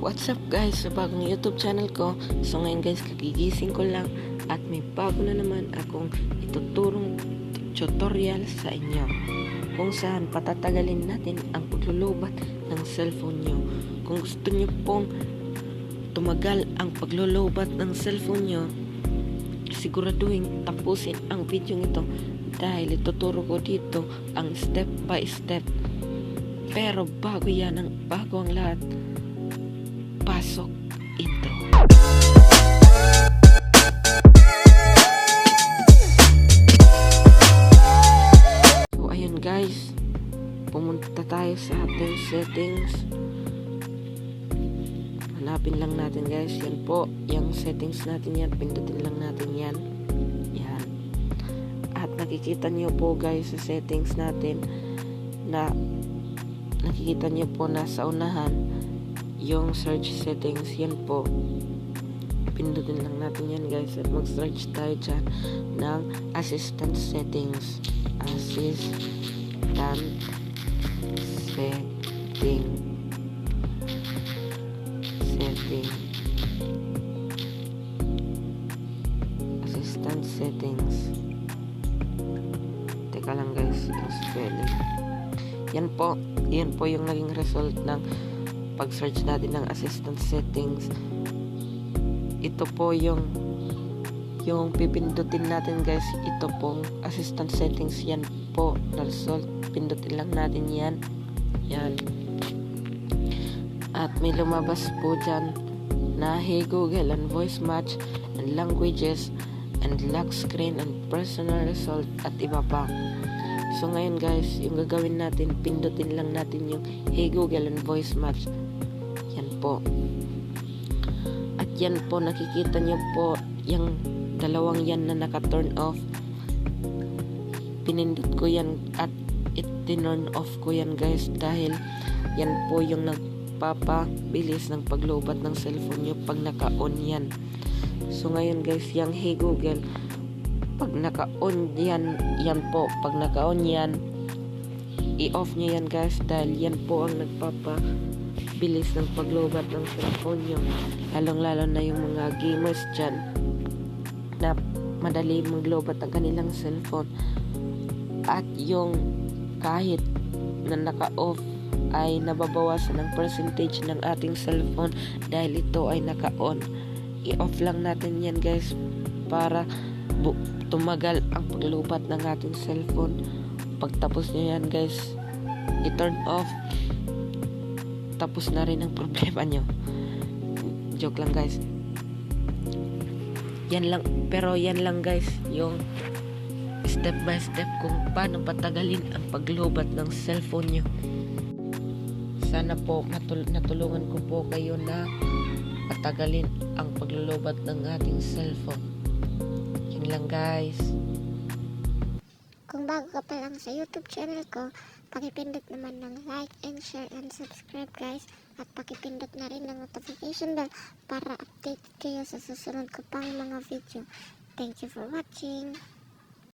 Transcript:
What's up guys, sa bagong YouTube channel ko. So ngayon guys, kagigising ko lang at may bago na naman akong ituturong tutorial sa inyo kung saan patatagalin natin ang paglulubat ng cellphone nyo. Kung gusto nyo pong tumagal ang paglulubat ng cellphone nyo, siguraduhin tapusin ang video ito dahil ituturo ko dito ang step by step. Pero bago ang lahat, pasok intro. So ayun guys, pumunta tayo sa ating settings. Hanapin lang natin guys, yan po, yung settings natin yan, pindutin lang natin yan. Yan. At nakikita nyo po guys sa settings natin na nakikita nyo po na sa unahan yung search settings, yan po, pindutin lang natin yan guys at mag-search tayo dyan ng assistant settings. Assistant settings. Teka lang guys, yung spelling. Yan po yung naging result ng pag-search natin ng assistant settings. Ito po yung pipindutin natin guys. Ito pong assistant settings. Yan po na result. Pindutin lang natin yan. Yan. At may lumabas po dyan na Hey Google and voice match and languages and lock screen and personal result at iba pa. So ngayon guys, yung gagawin natin, pindutin lang natin yung Hey Google and voice match. Yan po. At yan po, nakikita nyo po yung dalawang yan na naka-turn off. Pinindot ko yan at it-turn off ko yan guys dahil yan po yung nagpapabilis ng paglobat ng cellphone nyo pag naka-on yan. So ngayon guys, yung Hey Google, pag naka-on yan po, pag naka-on yan, i-off nyo yan guys dahil yan po ang nagpapabilis ng paglobat ng cellphone nyo, lalong-lalo na yung mga gamers dyan na madali maglobat ang kanilang cellphone. At yung kahit na naka-off ay nababawasan ng percentage ng ating cellphone dahil ito ay naka-on. I-off lang natin yan guys para tumagal ang paglubat ng ating cellphone. Pagtapos nyo yan guys, i-turn off, tapos na rin ang problema nyo. Joke lang guys. Pero yan lang guys yung step by step kung paano patagalin ang paglubat ng cellphone nyo. Sana po natulungan ko po kayo na patagalin ang paglulubat ng ating cellphone. Yun lang guys. Kung bago ka pa lang sa YouTube channel ko, pakipindot naman ng like and share and subscribe guys. At pakipindot na rin ng notification bell para update kayo sa susunod ko pang mga video. Thank you for watching.